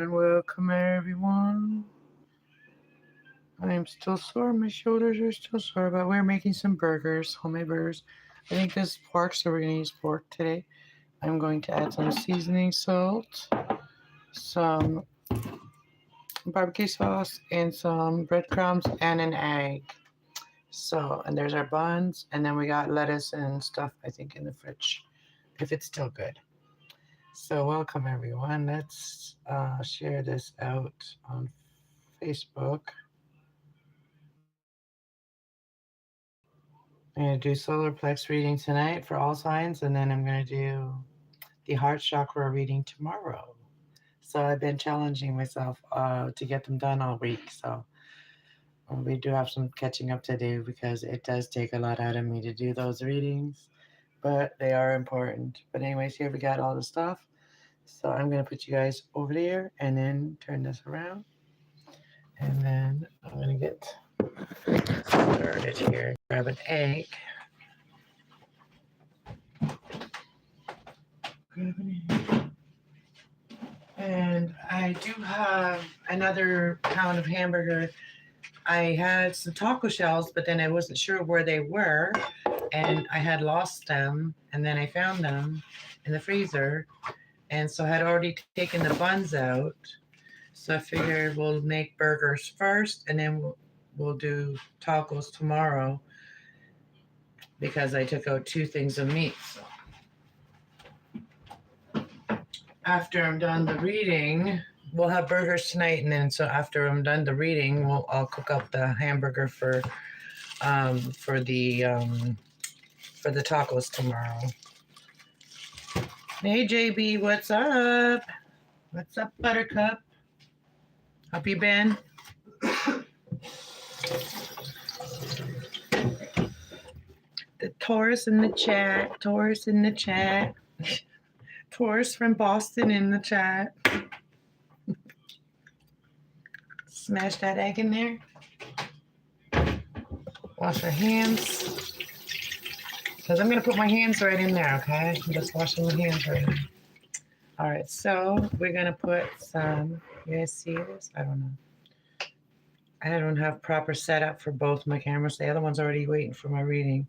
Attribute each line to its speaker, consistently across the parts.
Speaker 1: And welcome everyone. I am still sore. My shoulders are still sore, but we're making some burgers, homemade burgers. I think this is pork, so we're gonna use pork today. I'm going to add some seasoning salt, some barbecue sauce, and some breadcrumbs and an egg. So, and there's our buns, and then we got lettuce and stuff, I think, in the fridge, if it's still good. So, welcome everyone. Let's share this out on Facebook. I'm going to do solar plex reading tonight for all signs, and then I'm going to do the heart chakra reading tomorrow. So I've been challenging myself to get them done all week. So we do have some catching up to do because it does take a lot out of me to do those readings, but they are important. But anyways, here we got all the stuff. So I'm going to put you guys over there and then turn this around. And then I'm going to get started here. Grab an egg. And I do have another pound of hamburger. I had some taco shells, but then I wasn't sure where they were, and I had lost them, and then I found them in the freezer, and so I had already taken the buns out. So I figured we'll make burgers first, and then we'll do tacos tomorrow because I took out 2 things of meat. So after I'm done the reading, we'll have burgers tonight, and then so after I'm done the reading, I'll cook up the hamburger for the tacos tomorrow. Hey JB, what's up? What's up, Buttercup? How you been? The Taurus in the chat. Taurus in the chat. Taurus from Boston in the chat. Smash that egg in there. Wash your hands. Because I'm going to put my hands right in there, okay? I'm just washing my hands right now. All right, so we're going to put some, you guys see this? I don't know. I don't have proper setup for both my cameras. The other one's already waiting for my reading.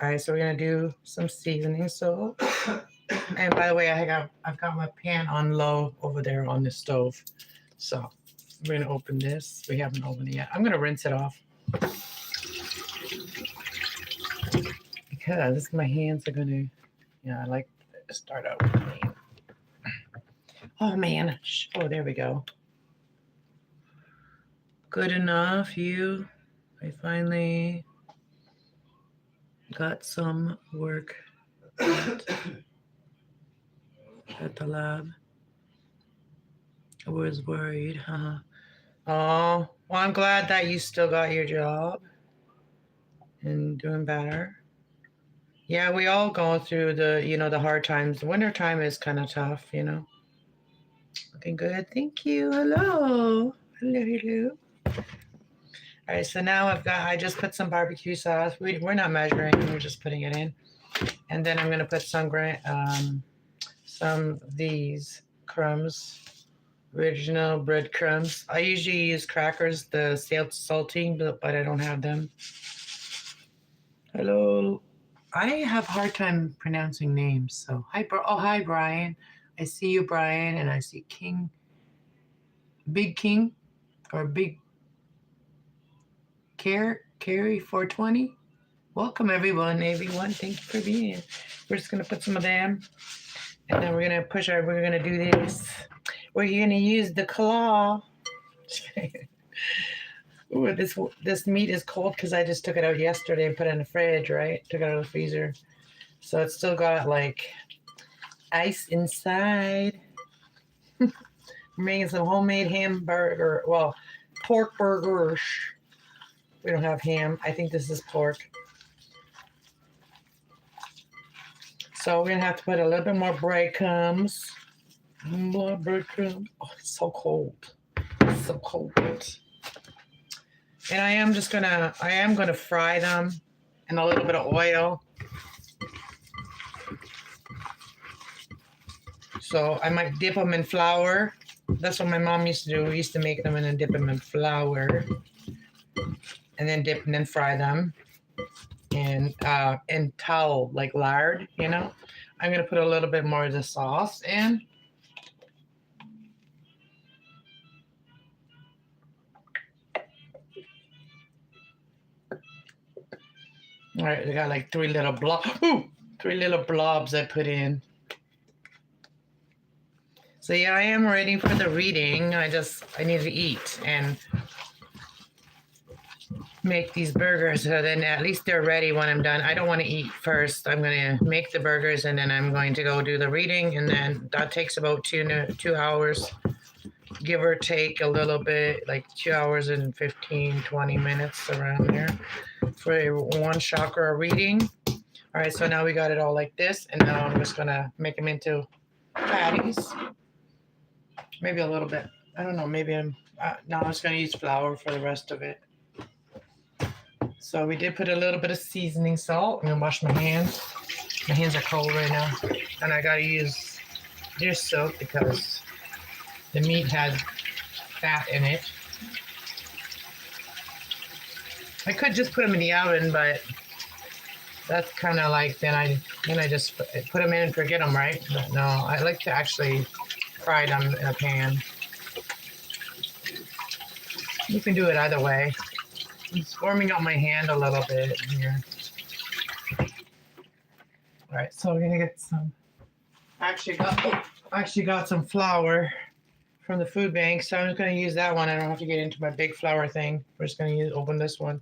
Speaker 1: All right, so we're going to do some seasoning salt. And by the way, I've got my pan on low over there on the stove. So we're going to open this. We haven't opened it yet. I'm going to rinse it off. Because my hands are going to, I like to start out with me. Oh, man. Oh, there we go. Good enough, you. I finally got some work at the lab. I was worried, huh? Oh, well, I'm glad that you still got your job and doing better. Yeah, we all go through the hard times. The winter time is kind of tough, Looking good. Thank you. Hello. Hello. All right, so now I just put some barbecue sauce. We're not measuring, we're just putting it in. And then I'm going to put some of these crumbs, original breadcrumbs. I usually use crackers, the saltine, but I don't have them. Hello. I have a hard time pronouncing names. So hi Brian. I see you, Brian, and I see King, Big King, or Big Carrie 420. Welcome everyone. Thank you for being here. We're just gonna put some of them, and then we're gonna do this. We're gonna use the claw. Ooh, this meat is cold because I just took it out yesterday and put it in the fridge, right? Took it out of the freezer. So it's still got like ice inside. We're making some homemade pork burgers. We don't have ham. I think this is pork. So we're gonna have to put a little bit more breadcrumbs. More breadcrumbs. Oh, it's so cold. It's so cold. And I am gonna fry them in a little bit of oil. So I might dip them in flour That's what my mom used to do. We used to make them and then dip them in flour, and then dip and then fry them in towel like lard. I'm gonna put a little bit more of the sauce in. All right, I got like three little blobs I put in. So yeah, I am ready for the reading. I need to eat and make these burgers, so then at least they're ready when I'm done. I don't want to eat first. I'm going to make the burgers and then I'm going to go do the reading, and then that takes about 2 hours, give or take a little bit, like 2 hours and 15-20 minutes around there for one chakra reading. All right, so now we got it all like this, and now I'm just going to make them into patties. Maybe a little bit. I don't know, maybe now I'm just going to use flour for the rest of it. So we did put a little bit of seasoning salt. I'm gonna wash my hands. My hands are cold right now. And I gotta use dish soap because the meat has fat in it. I could just put them in the oven, but that's kind of like, then I just put them in and forget them, right? But no, I like to actually fry them in a pan. You can do it either way. It's warming up my hand a little bit here. All right, so we're gonna get some. I actually got some flour from the food bank, so I'm just gonna use that one. I don't have to get into my big flour thing. We're just gonna open this one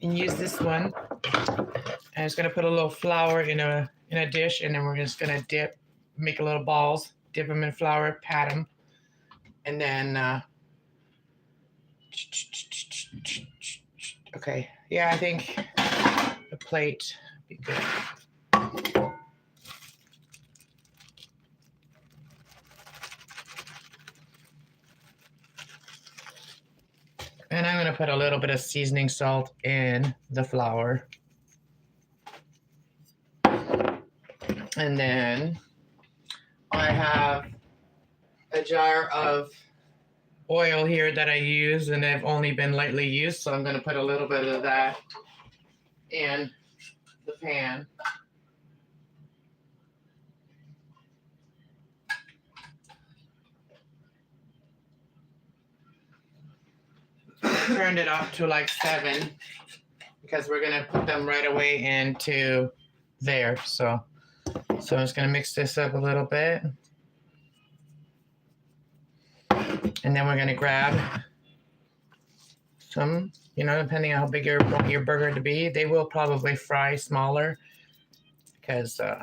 Speaker 1: and use this one. And I'm just gonna put a little flour in a dish, and then we're just gonna make a little balls, dip them in flour, pat them, and then. Okay, yeah, I think the plate would be good. And I'm going to put a little bit of seasoning salt in the flour. And then I have a jar of oil here that I use, and they've only been lightly used, so I'm going to put a little bit of that in the pan. Turned it up to like 7 because we're going to put them right away into there. So I'm just going to mix this up a little bit. And then we're going to grab some, depending on how big you want your burger to be. They will probably fry smaller because so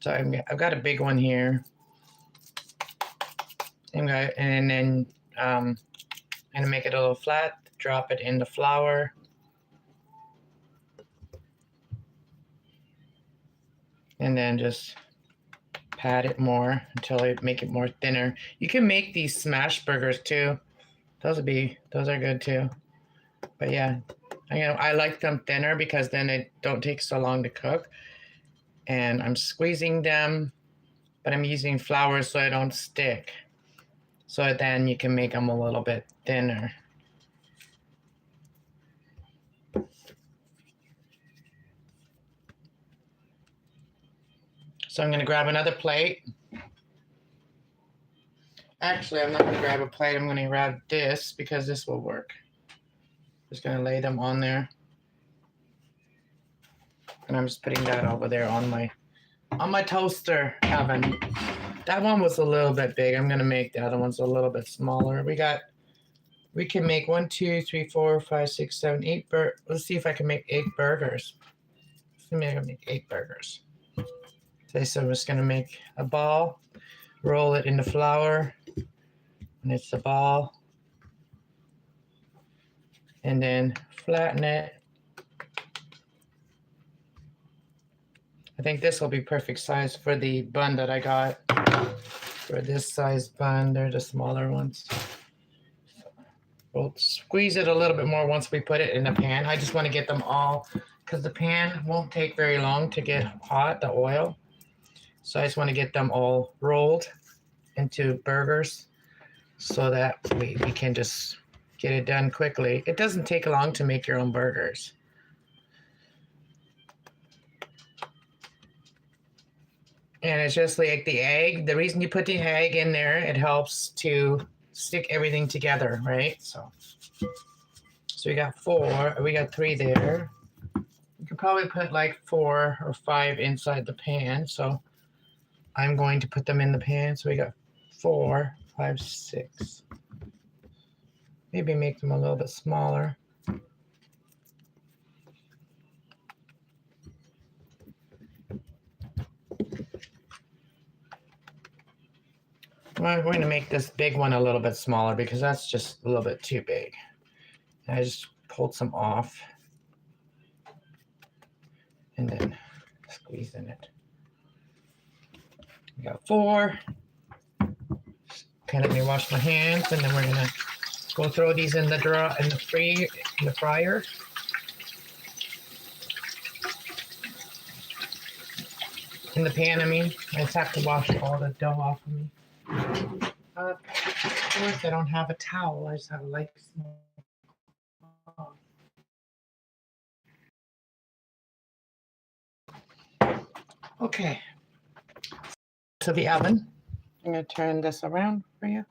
Speaker 1: I've got a big one here. And then I'm going to make it a little flat, drop it in the flour. And then just pat it more until I make it more thinner. You can make these smash burgers too. Those are good too. But yeah, I like them thinner because then they don't take so long to cook. And I'm squeezing them, but I'm using flour so I don't stick. So then you can make them a little bit thinner. So I'm going to grab another plate. Actually, I'm not going to grab a plate. I'm going to grab this because this will work. Just going to lay them on there. And I'm just putting that over there on my toaster oven. That one was a little bit big. I'm going to make the other ones a little bit smaller. We can make 1, 2, 3, 4, 5, 6, 7, 8 let's see if I can make 8 burgers. Let me make 8 burgers. Okay, so I'm just going to make a ball, roll it in the flour, and it's a ball, and then flatten it. I think this will be perfect size for the bun that I got. For this size bun, they're the smaller ones. We'll squeeze it a little bit more once we put it in the pan. I just want to get them all, because the pan won't take very long to get hot, the oil. So I just want to get them all rolled into burgers so that we can just get it done quickly. It doesn't take long to make your own burgers. And it's just like the egg. The reason you put the egg in there, it helps to stick everything together, right? So we got 4, we got 3 there. You could probably put like 4 or 5 inside the pan. So I'm going to put them in the pan. So we got 4, 5, 6. Maybe make them a little bit smaller. I'm going to make this big one a little bit smaller because that's just a little bit too big. And I just pulled some off and then squeeze in it. We got 4. Okay, let me wash my hands, and then we're gonna go throw these in the fryer. In the pan, I mean. I just have to wash all the dough off of me. Of course, I don't have a towel. I just have a light small. Okay. To the oven. I'm going to turn this around for you.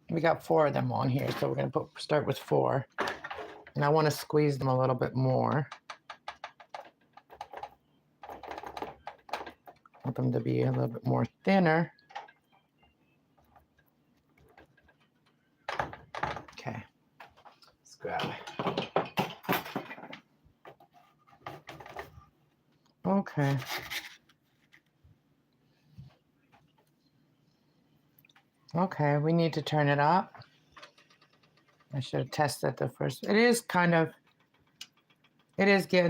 Speaker 1: We got 4 of them on here, so we're going to start with 4. And I want to squeeze them a little bit more. I want them to be a little bit more thinner. Okay. Let's grab it. Okay. Okay, we need to turn it up. I should have tested the first. It is getting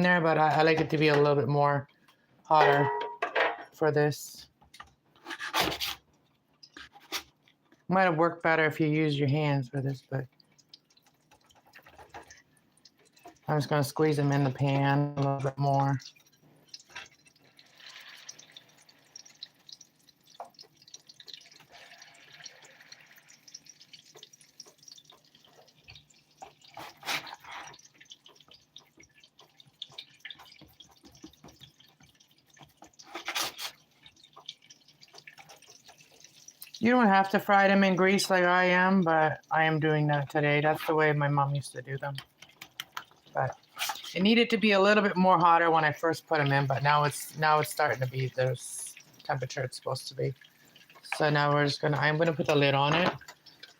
Speaker 1: there, but I like it to be a little bit more hotter for this. Might have worked better if you used your hands for this, but I'm just going to squeeze them in the pan a little bit more. You don't have to fry them in grease like I am, but I am doing that today. That's the way my mom used to do them. But it needed to be a little bit more hotter when I first put them in, but now it's starting to be the temperature it's supposed to be. So now I'm gonna put the lid on it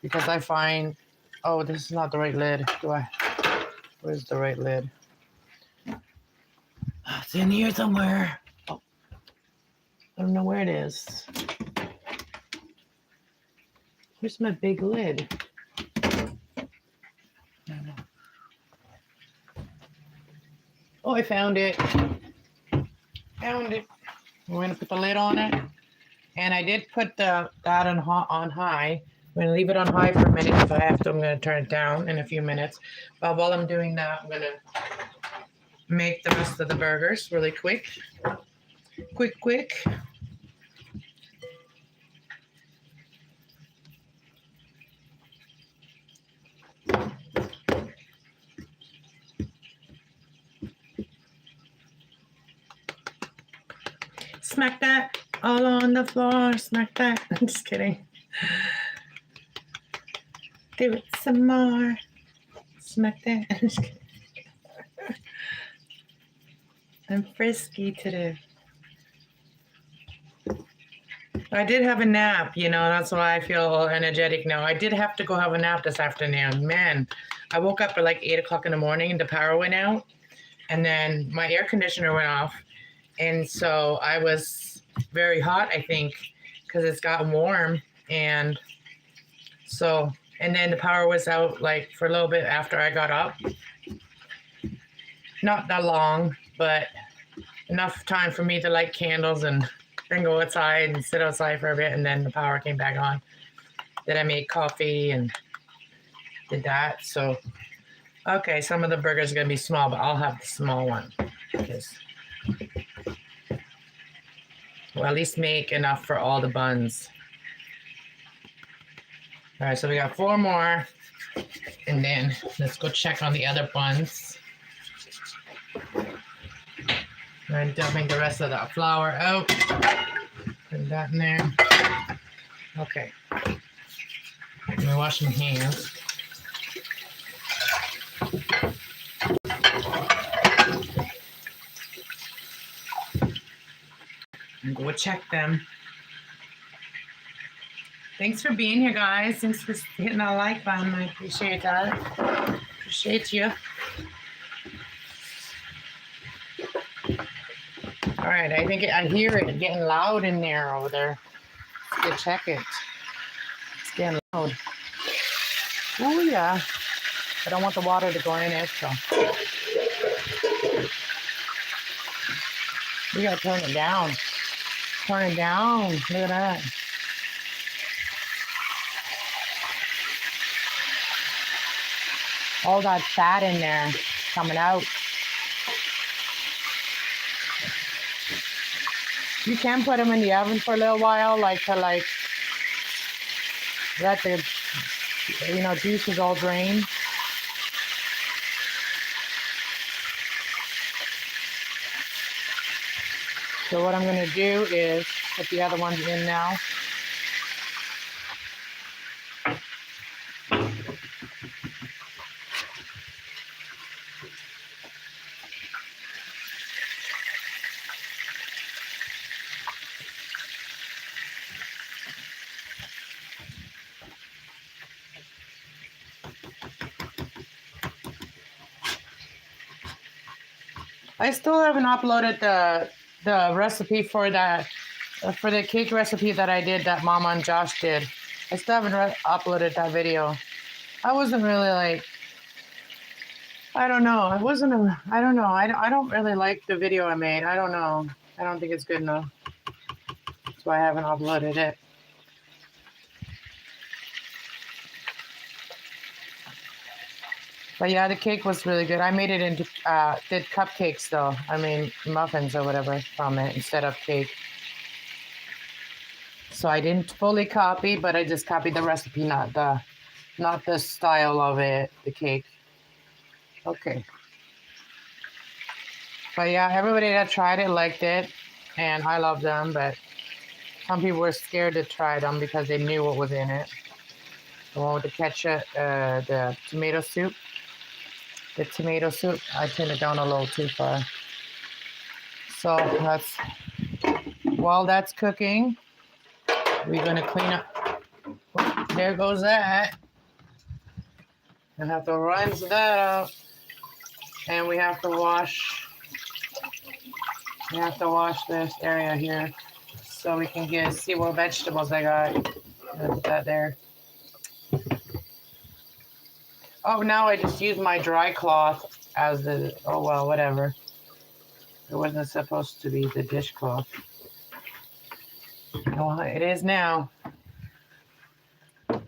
Speaker 1: because I find, oh, this is not the right lid. Where's the right lid? It's in here somewhere. Oh, I don't know where it is. Where's my big lid? Oh, I found it. Found it. We're gonna put the lid on it, and I did put that on high. I'm gonna leave it on high for a minute. If I have to, I'm gonna turn it down in a few minutes. But while I'm doing that, I'm gonna make the rest of the burgers really quick. Quick. Smack that all on the floor. Smack that. I'm just kidding. Do it some more. Smack that. I'm just kidding. I'm frisky today. I did have a nap, that's why I feel energetic now. I did have to go have a nap this afternoon. Man, I woke up at like 8 o'clock in the morning and the power went out. And then my air conditioner went off. And so I was very hot, I think, because it's gotten warm. And then the power was out like for a little bit after I got up. Not that long, but enough time for me to light candles and then go outside and sit outside for a bit. And then the power came back on. Then I made coffee and did that. So, okay, some of the burgers are going to be small, but I'll have the small one because at least make enough for all the buns. All right, so we got 4 more. And then let's go check on the other buns. I'm dumping the rest of that flour out. Put that in there. Okay. Let me wash my hands. And go check them. Thanks for being here, guys. Thanks for hitting that like button. I appreciate that. Appreciate you. All right, I think I hear it getting loud in there over there. Let's go check it. It's getting loud. Oh yeah. I don't want the water to go in it, so we gotta turn it down. Turn it down. Look at that. All that fat in there coming out. You can put them in the oven for a little while, let the juices all drain. So what I'm going to do is put the other ones in now. I still haven't uploaded the recipe for the cake recipe that I did, that Mama and Josh did. I still haven't uploaded that video. I wasn't really I don't know. I don't know. I don't really like the video I made. I don't know. I don't think it's good enough. That's why I haven't uploaded it. But yeah, the cake was really good. I made it into, did cupcakes though. I mean, muffins or whatever from it instead of cake. So I didn't fully copy, but I just copied the recipe, not the style of it, the cake. Okay. But yeah, everybody that tried it liked it, and I love them, but some people were scared to try them because they knew what was in it. The one with the ketchup, the tomato soup. The tomato soup, I turned it down a little too far. So while that's cooking, we're gonna clean up. There goes that. I have to rinse that out. And we have to wash this area here so we can see what vegetables I got. Put that there. Oh, now I just use my dry cloth as oh well, whatever. It wasn't supposed to be the dishcloth. Well, it is now. I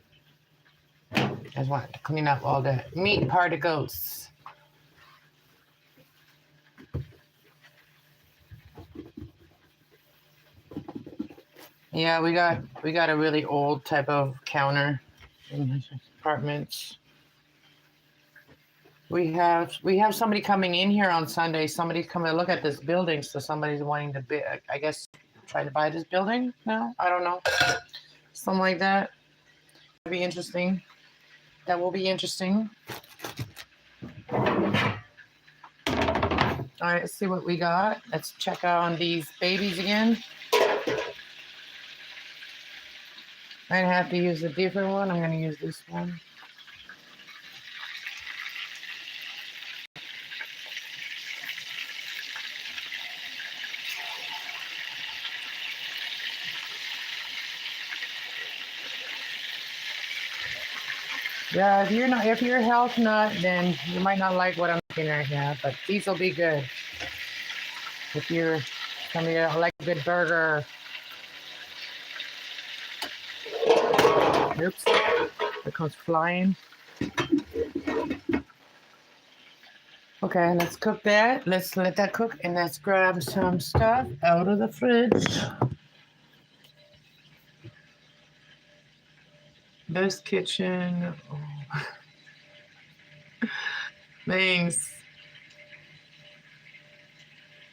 Speaker 1: just want to clean up all the meat particles. Yeah, we got a really old type of counter in apartments. We have somebody coming in here on Sunday. Somebody's coming to look at this building, so somebody's wanting to I guess try to buy this building now. I don't know, something like that. That'd be interesting. That will be interesting. All right, let's see what we got. Let's check out on these babies again. I'd have to use a different one. I'm going to use this one. Yeah, if you're a health nut, then you might not like what I'm making right now, but these will be good. If you're somebody that like a good burger. Oops, it comes flying. Okay, let's cook that. Let's let that cook, and let's grab some stuff out of the fridge. Best kitchen. Oh. Thanks.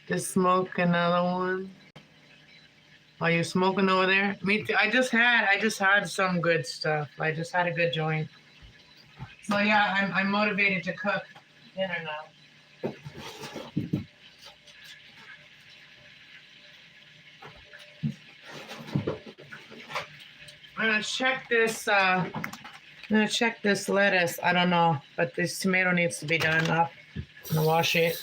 Speaker 1: Just smoke another one. Are you smoking over there? Me too. I just had some good stuff. I just had a good joint. So yeah, I'm motivated to cook dinner now. I'm gonna check this. I'm gonna check this lettuce. I don't know, but this tomato needs to be done up. I'm gonna wash it.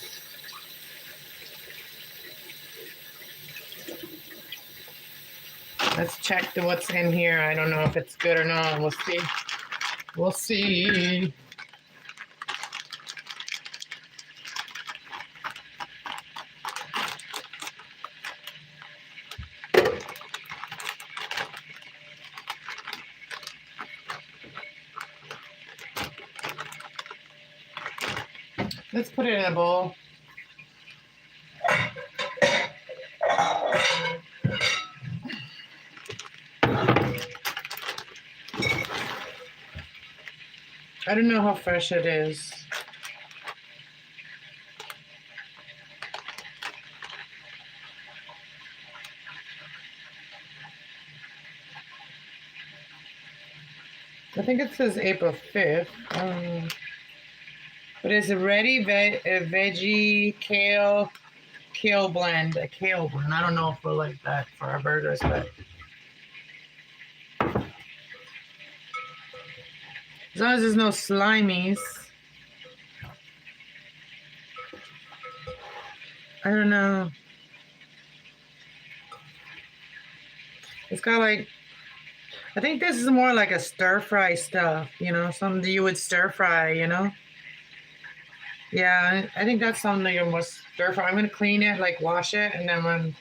Speaker 1: Let's check what's in here. I don't know if it's good or not. We'll see. We'll see. Let's put it in a bowl. I don't know how fresh it is. I think it says April 5th. But it's a ready veggie kale blend. A kale blend. I don't know if we'll like that for our burgers, but as long as there's no slimies. I don't know. It's got like, I think this is more like a stir fry stuff, something you would stir fry, Yeah, I think that's something that you must stir fry. I'm gonna clean it, like wash it, and then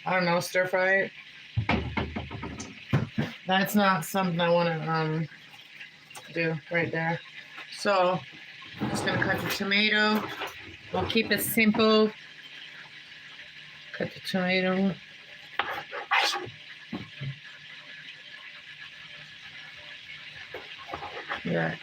Speaker 1: I don't know, stir fry it. That's not something I want to do right there. So I'm just gonna cut the tomato. We'll keep it simple. Cut the tomato. Yeah.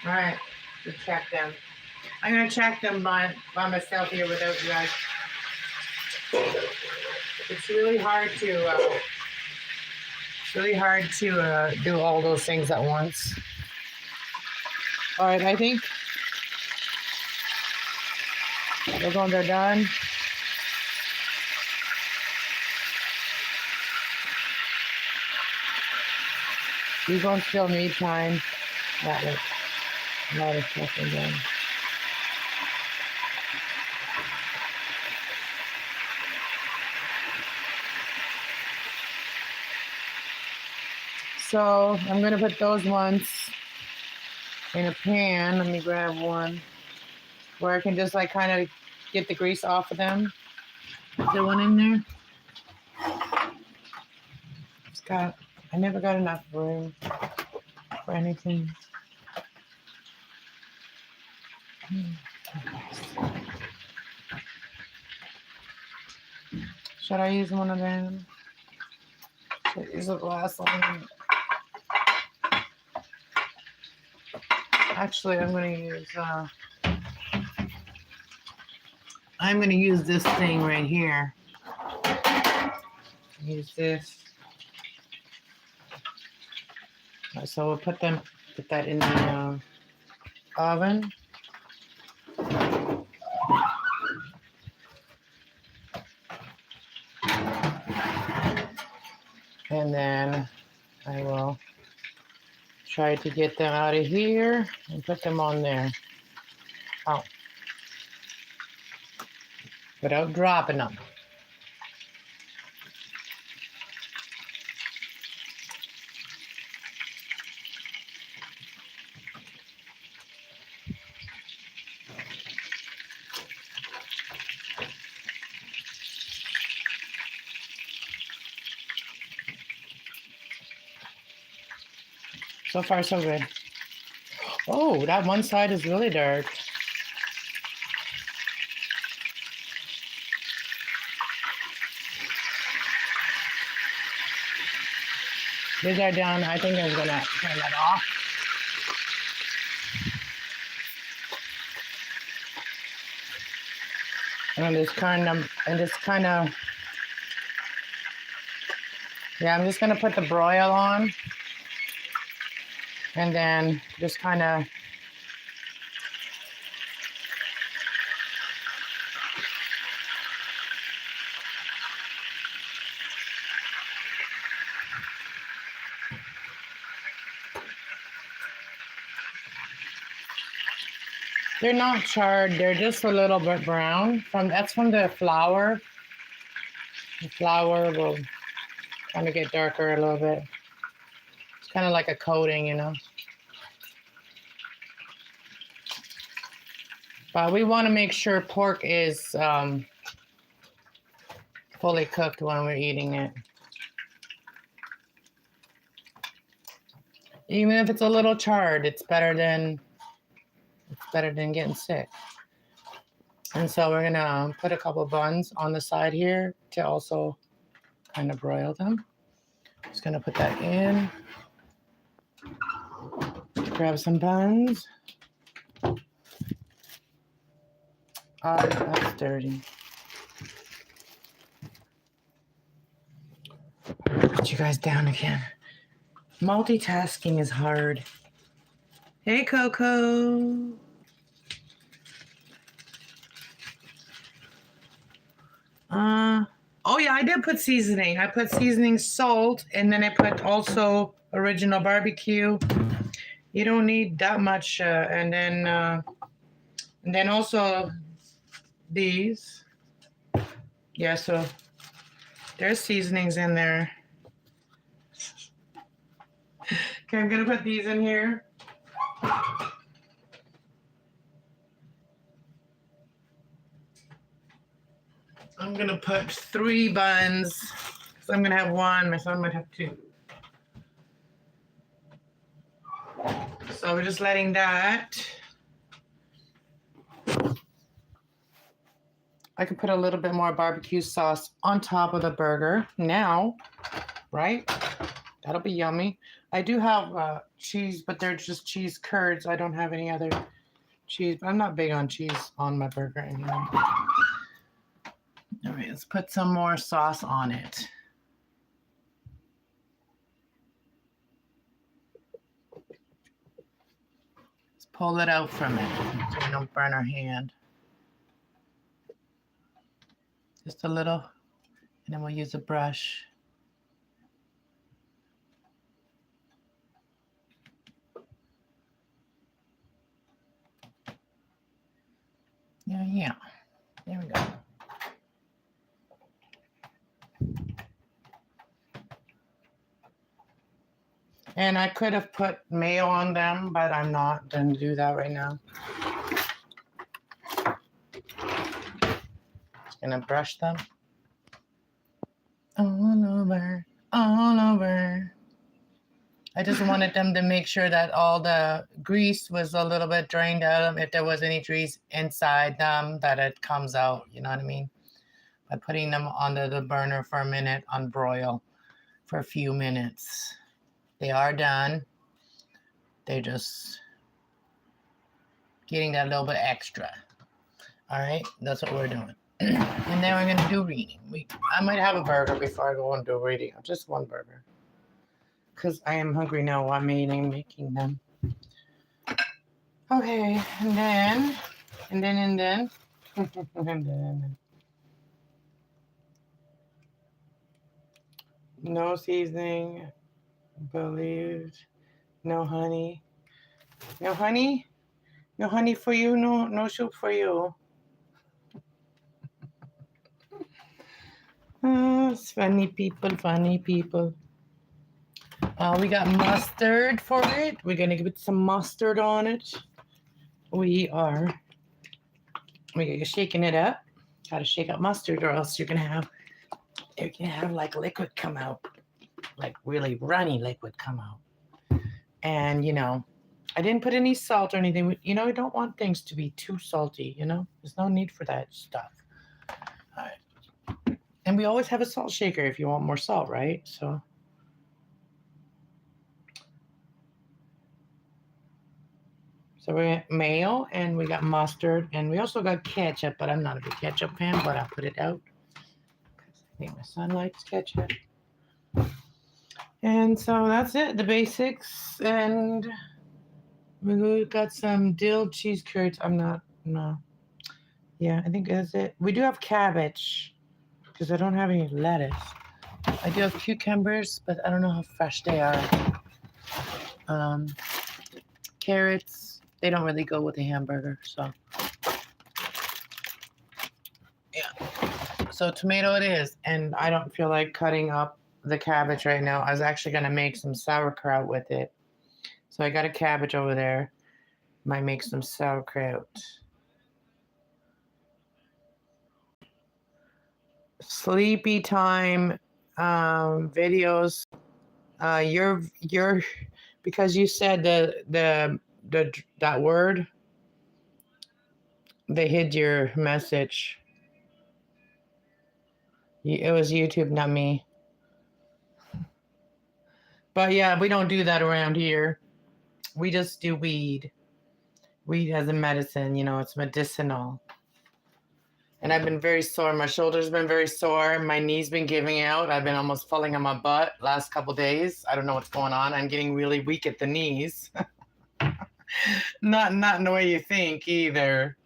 Speaker 1: All right, let's check them. I'm gonna check them by myself here without you guys. It's really hard to do all those things at once. All right, I think those ones are done. These ones still need time. That looks a lot of stuff in there. So I'm gonna put those ones in a pan. Let me grab one where I can just like kind of get the grease off of them. Is there one in there? I never got enough room for anything. Should I use one of them? Should I use the glass one? Actually, I'm gonna use this thing right here. Use this. So we'll put that in the oven. And then I will try to get them out of here and put them on there. Oh. Without dropping them. So far, so good. Oh, that one side is really dark. These are done. I think I'm gonna turn that off. And I'm just kind of, yeah, I'm just gonna put the broil on, and then just kind of. They're not charred. They're just a little bit brown. That's from the flour. The flour will kind of get darker a little bit. It's kind of like a coating, you know. But we want to make sure pork is fully cooked when we're eating it. Even if it's a little charred, it's better than getting sick. And so we're gonna put a couple buns on the side here to also kind of broil them. Just gonna put that in. Grab some buns. Oh, that's dirty. Put you guys down again. Multitasking is hard. Hey, Coco. Oh yeah, I did put seasoning. I put seasoning, salt, and then I put also original barbecue. You don't need that much, and then also these. Yeah, so there's seasonings in there. Okay, I'm gonna put these in here. I'm gonna put 3 buns. So I'm gonna have 1. My son might have 2. So we're just letting that. I can put a little bit more barbecue sauce on top of the burger now, right? That'll be yummy. I do have cheese, but they're just cheese curds. I don't have any other cheese. I'm not big on cheese on my burger anyway. All right, let's put some more sauce on it. Let's pull it out from it so we don't burn our hand. Just a little, and then we'll use a brush. Yeah. There we go. And I could have put mayo on them, but I'm not going to do that right now. Just going to brush them all over. I just wanted them to make sure that all the grease was a little bit drained out. If there was any grease inside them, that it comes out. You know what I mean? By putting them under the burner for a minute on broil for a few minutes. They are done. They're just getting that little bit extra. All right, that's what we're doing. And then we're gonna do reading. I might have a burger before I go and do reading. Just 1 burger. Because I am hungry now while I'm making them. Okay, and then. And then. No seasoning. Believed. No honey. No honey? No honey for you, no soup for you. It's funny people. We got mustard for it. We're gonna put some mustard on it. We're shaking it up. Gotta shake up mustard, or else you can have like liquid come out, like really runny liquid come out. And I didn't put any salt or anything. You know, I don't want things to be too salty, you know? There's no need for that stuff. All right. And we always have a salt shaker if you want more salt, right? So we got mayo and we got mustard and we also got ketchup, but I'm not a big ketchup fan, but I'll put it out. I think my son likes ketchup. And so that's it, the basics. And we got some dill cheese curds. No. Yeah, I think that's it. We do have cabbage because I don't have any lettuce. I do have cucumbers, but I don't know how fresh they are. Carrots, they don't really go with a hamburger, so. Yeah. So tomato it is, and I don't feel like cutting up the cabbage right now. I was actually going to make some sauerkraut with it. So I got a cabbage over there. Might make some sauerkraut. Sleepy time videos. You're because you said that word, they hid your message. It was YouTube, not me. But yeah, we don't do that around here. We just do weed. Weed as a medicine, you know, it's medicinal. And I've been very sore. My shoulder's been very sore. My knee's been giving out. I've been almost falling on my butt last couple days. I don't know what's going on. I'm getting really weak at the knees. Not in the way you think either.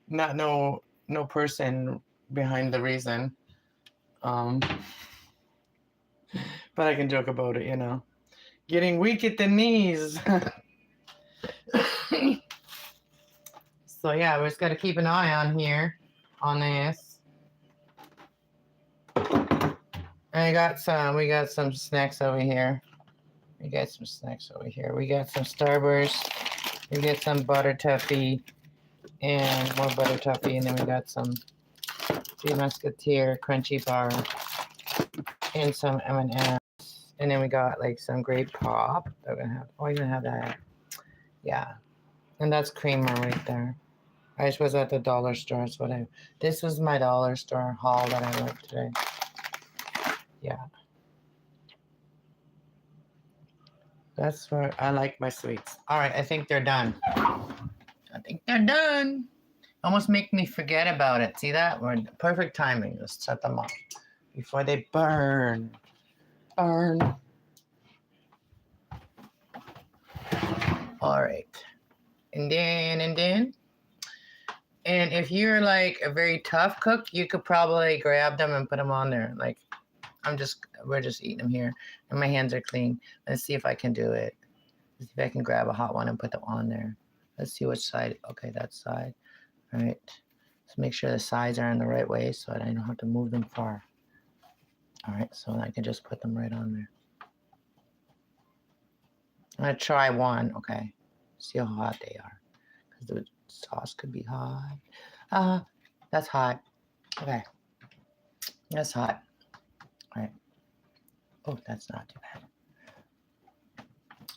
Speaker 1: Not no person behind the reason. But I can joke about it, you know. Getting weak at the knees. So yeah, we just got to keep an eye on here on this. And we got some snacks over here. We got some Starburst. We got some butter toffee and more butter toffee, and then we got some Three Musketeer crunchy bar and some M&Ms. And then we got like some grape pop. They're gonna have. Oh, you're gonna have that. Yeah, and that's creamer right there. I just was at the dollar store. So this was my dollar store haul that I went today. Yeah. That's where I like my sweets. All right, I think they're done. Almost make me forget about it. See that? We're in perfect timing. Just set them off before they burn. All right. And if you're like a very tough cook, you could probably grab them and put them on there. Like, we're just eating them here, and my hands are clean. Let's see if I can do it. Let's see if I can grab a hot one and put them on there. Let's see which side. Okay, that side. All right. Let's make sure the sides are in the right way so that I don't have to move them far. All right, so I can just put them right on there. I'm gonna try one. Okay, see how hot they are, because the sauce could be hot. That's hot. Okay, that's hot. All right. Oh, that's not too bad.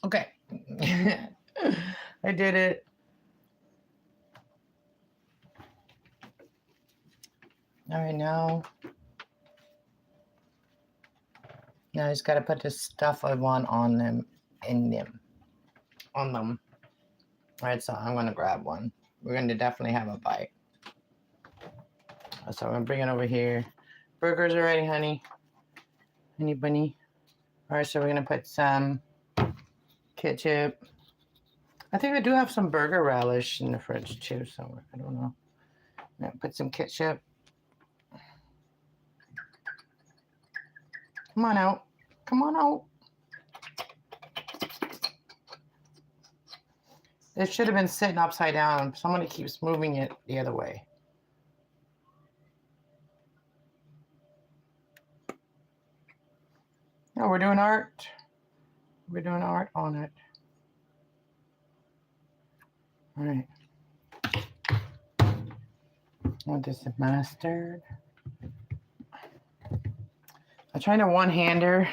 Speaker 1: Okay. I did it. All right, now I just got to put the stuff I want on them, on them. All right, so I'm going to grab one. We're going to definitely have a bite. So I'm going to bring it over here. Burgers are ready, honey. Honey bunny. All right, so we're going to put some ketchup. I think I do have some burger relish in the fridge too somewhere. I don't know. I'm going to put some ketchup. Come on out. Come on out. It should have been sitting upside down. Somebody keeps moving it the other way. No, we're doing art. We're doing art on it. All right. Want this mustard. I'm trying to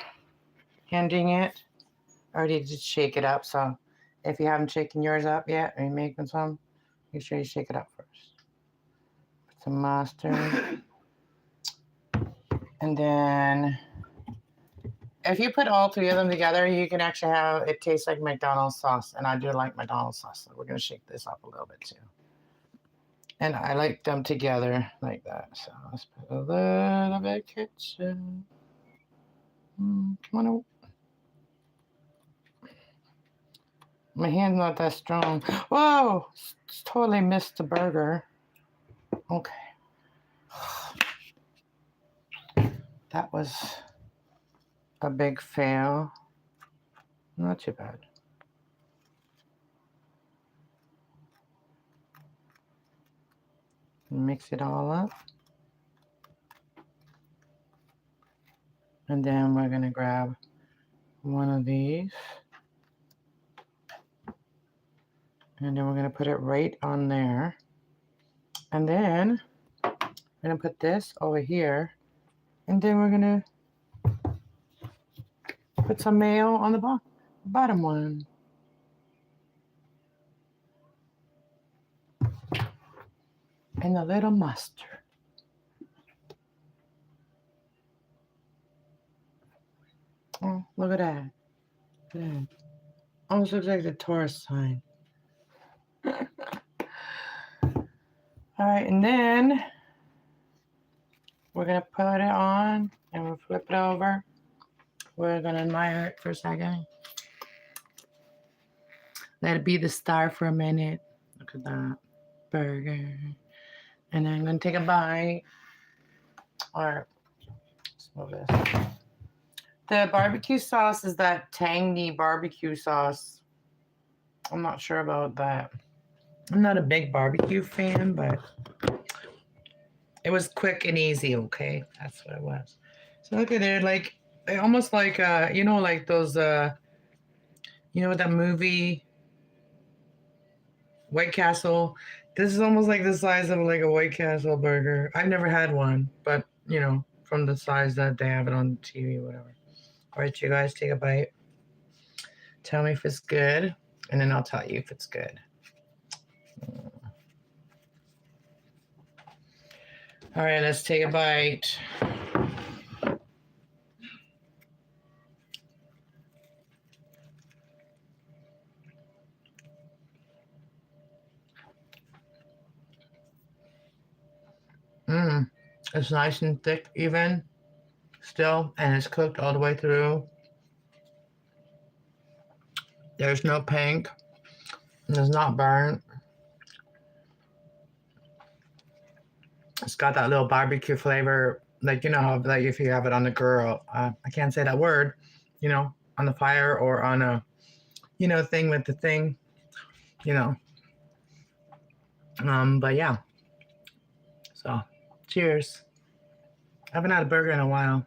Speaker 1: handing it. I already did shake it up, so If you haven't shaken yours up yet, or you're making some, make sure you shake it up first. Put some mustard. And then if you put all three of them together, you can actually have it taste like McDonald's sauce. And I do like McDonald's sauce. So we're going to shake this up a little bit too. And I like them together like that. So let's put a little bit of ketchup. Come on out. My hand's not that strong. Whoa! Totally missed the burger. Okay. That was a big fail. Not too bad. Mix it all up. And then we're going to grab one of these. And then we're going to put it right on there. And then we're going to put this over here. And then we're going to put some mayo on the bottom one. And a little mustard. Oh, look at that. Look at that. Almost looks like the Taurus sign. All right, and then we're going to put it on and we'll flip it over. We're going to admire it for a second. Let it be the star for a minute. Look at that burger. And then I'm going to take a bite. Or smell this. The barbecue sauce is that tangy barbecue sauce. I'm not sure about that. I'm not a big barbecue fan, but it was quick and easy, okay? That's what it was. So look at it, like, almost like, you know, like those, you know, that movie, White Castle. This is almost like the size of like a White Castle burger. I've never had one, but, you know, from the size that they have it on TV or whatever. All right, you guys, take a bite. Tell me if it's good, and then I'll tell you if it's good. All right, let's take a bite. It's nice and thick even still, and it's cooked all the way through. There's no pink. It's not burnt. It's got that little barbecue flavor, like, you know how, like, if you have it on the grill, I can't say that word, you know, on the fire or on a, you know, thing with the thing, you know. But yeah. So, cheers. I haven't had a burger in a while.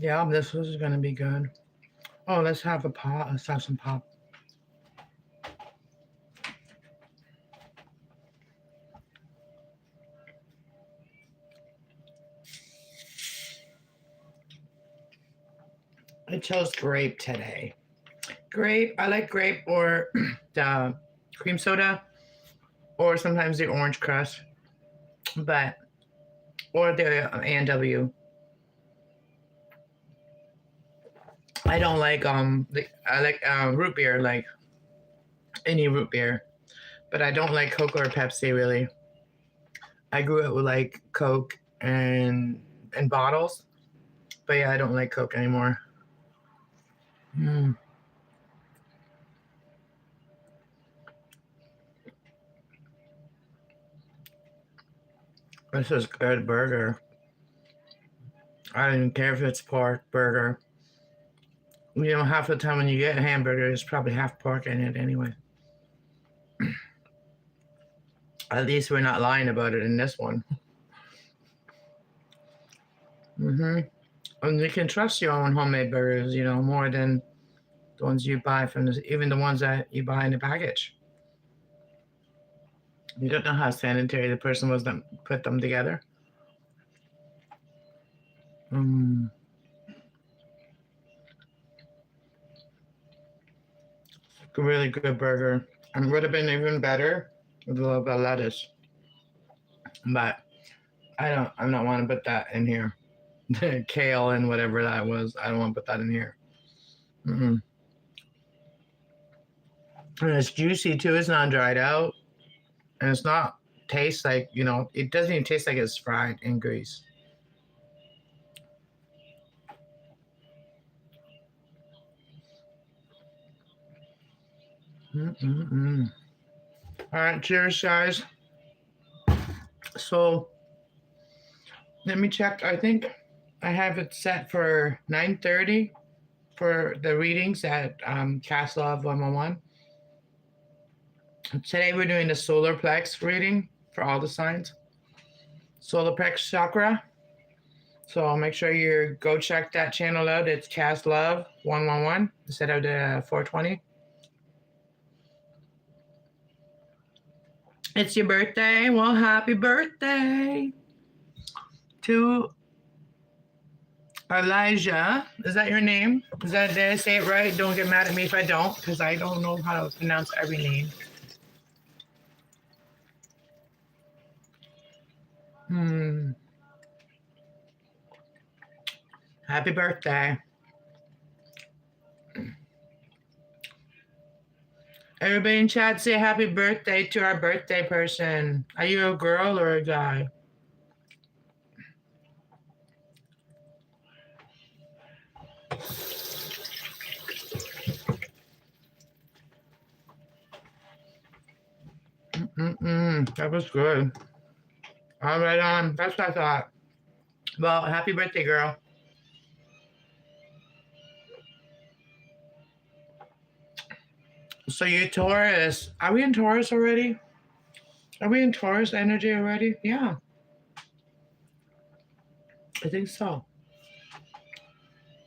Speaker 1: Yeah, this is gonna be good. Oh, let's have a pop. Let's have some pop. I chose grape today. Grape. I like grape or the cream soda, or sometimes the orange crush, but or the A&W. I don't like I like root beer, like any root beer, but I don't like Coke or Pepsi really. I grew up with like Coke and bottles, but yeah, I don't like Coke anymore. This is good burger. I don't care if it's pork burger. You know, half the time when you get a hamburger, there's probably half pork in it anyway. At least we're not lying about it in this one. And you can trust your own homemade burgers, you know, more than the ones you buy from even the ones that you buy in the package. You don't know how sanitary the person was that put them together. Really good burger. And would have been even better with a little bit of lettuce. But I'm not want to put that in here. Kale and whatever that was. I don't want to put that in here. And it's juicy too. It's not dried out. And it's not taste like, it doesn't even taste like it's fried in grease. All right, cheers, guys. So let me check. I think I have it set for 9:30 for the readings at Kass Love 111. Today we're doing the solar plex reading for all the signs. Solar plex chakra. So make sure you go check that channel out. It's Kass Love 111 instead of the 420. It's your birthday. Well, happy birthday to Elijah. Is that your name? Did I say it right? Don't get mad at me if I don't, because I don't know how to pronounce every name. Happy birthday. Everybody in chat say happy birthday to our birthday person. Are you a girl or a guy? That was good. All right, that's what I thought. Well, happy birthday, girl. So you're Taurus. Are we in Taurus already? Are we in Taurus energy already? Yeah. I think so.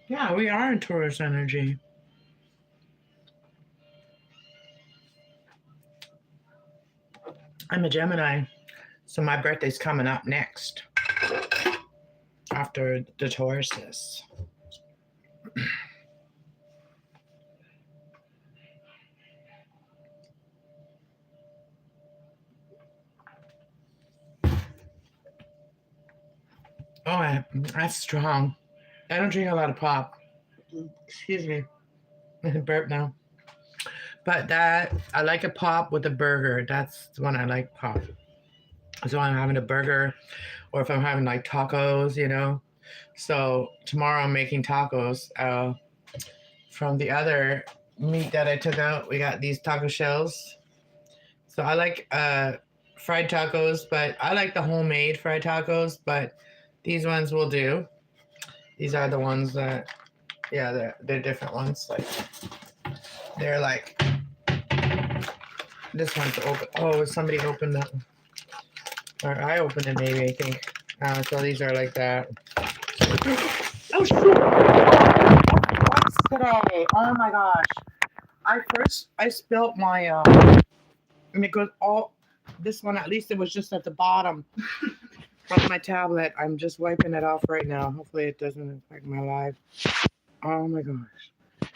Speaker 1: Yeah, we are in Taurus energy. I'm a Gemini, so my birthday's coming up next after the Tauruses. Oh, that's strong. I don't drink a lot of pop. Excuse me. Burp now. But I like a pop with a burger. That's when I like pop. So I'm having a burger, or if I'm having like tacos, So tomorrow I'm making tacos. From the other meat that I took out, we got these taco shells. So I like fried tacos, but I like the homemade fried tacos, but these ones will do. These are the ones that, yeah, they're different ones. Like, they're like, this one's open. Oh, somebody opened that. Or I opened it maybe, I think. So these are like that. Oh, shit! What's today? Oh my gosh. I spilled my, and it goes all, this one, at least it was just at the bottom of my tablet. I'm just wiping it off right now. Hopefully it doesn't affect my life. Oh my gosh.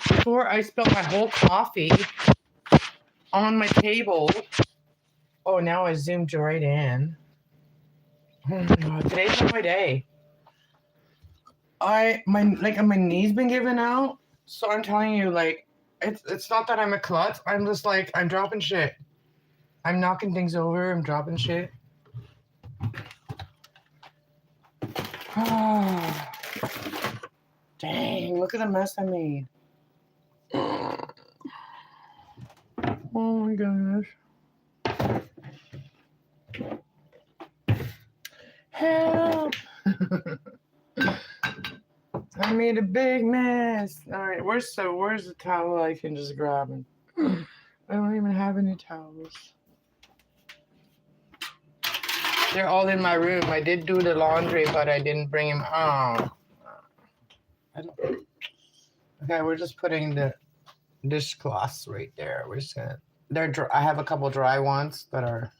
Speaker 1: Before I spilled my whole coffee on my table. Oh, now I zoomed right in. Oh my god, today's not my day. My knee's been giving out, so I'm telling you, like, it's not that I'm a klutz. I'm just like, I'm dropping shit. I'm knocking things over. I'm dropping shit. Oh, dang! Look at the mess I made. Oh my gosh. Help! I made a big mess. All right, where's the towel I can just grab? I don't even have any towels. They're all in my room. I did do the laundry, but I didn't bring them. Oh. Okay, we're just putting the dishcloths right there. We're just gonna. They're dry. I have a couple dry ones that are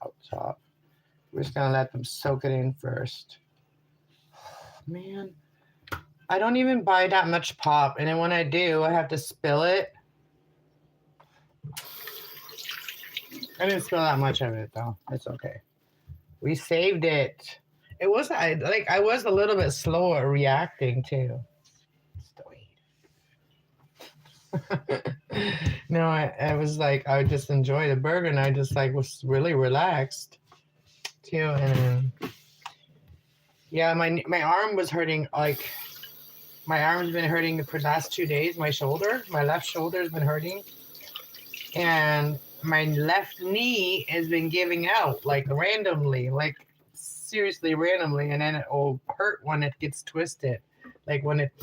Speaker 1: out top. We're just gonna let them soak it in first. Man, I don't even buy that much pop, and then when I do, I have to spill it. I didn't spill that much of it though. It's okay. We saved it. It was I was a little bit slow at reacting too. Still eat. No, I was like I would just enjoy the burger, and I just like was really relaxed too. And then, yeah, my arm was hurting. Like my arm's been hurting for the last 2 days. My left shoulder has been hurting, and my left knee has been giving out like randomly, like seriously randomly, and then it'll hurt when it gets twisted, like when it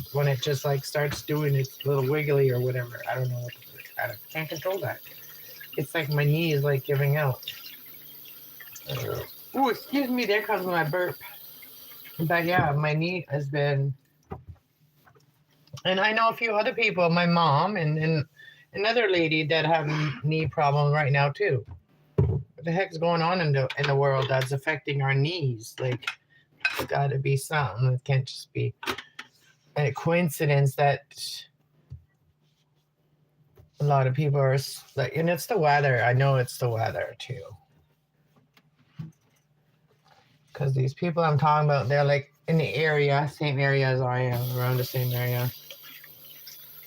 Speaker 1: just like starts doing its little wiggly or whatever. I don't know. I can't control that. It's like my knee is like giving out. Oh, excuse me. There comes my burp. But yeah, my knee has been, and I know a few other people. My mom and another lady that have knee problems right now too. What the heck's going on in the world that's affecting our knees? Like, it's got to be something. It can't just be a coincidence that a lot of people are like, and it's the weather. I know it's the weather too, because these people I'm talking about, they're like in the area, same area as I am, around the same area.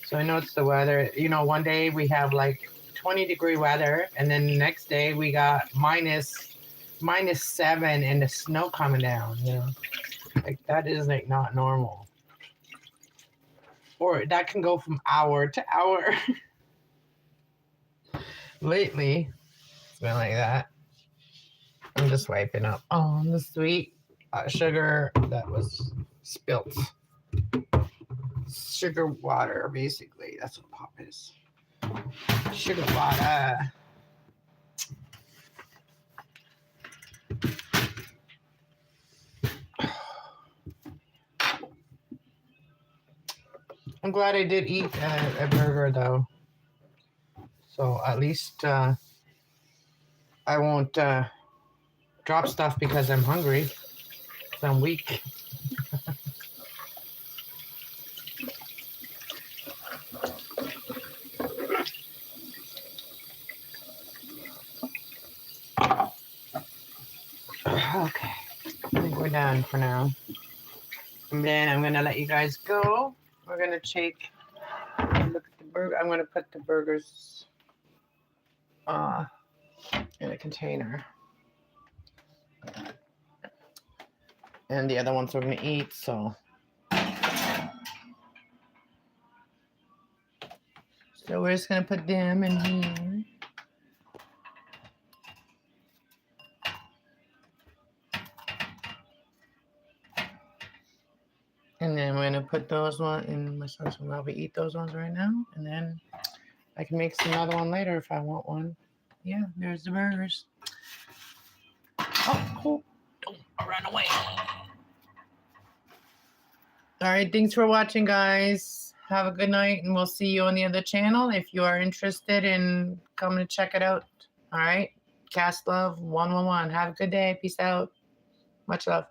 Speaker 1: So I know it's the weather. You know, one day we have like 20-degree weather, and then the next day we got -7 and the snow coming down. You know, like that is like not normal. Or that can go from hour to hour. Lately, it's been like that. I'm just wiping up on the sweet sugar that was spilt. Sugar water, basically. That's what pop is. Sugar water. I'm glad I did eat a burger though. So at least I won't drop stuff because I'm hungry. Because I'm weak. Okay. I think we're done for now. And then I'm going to let you guys go. We're going to take a look at the burger. I'm going to put the burgers in a container. And the other ones we're going to eat, so. So we're just going to put them in here. And then we're going to put those ones in my sauce. I'll be eat those ones right now. And then I can make another one later if I want one. Yeah, there's the burgers. Oh, don't run away. All right, thanks for watching, guys. Have a good night, and we'll see you on the other channel if you are interested in coming to check it out. All right, Kass Love 111. Have a good day. Peace out. Much love.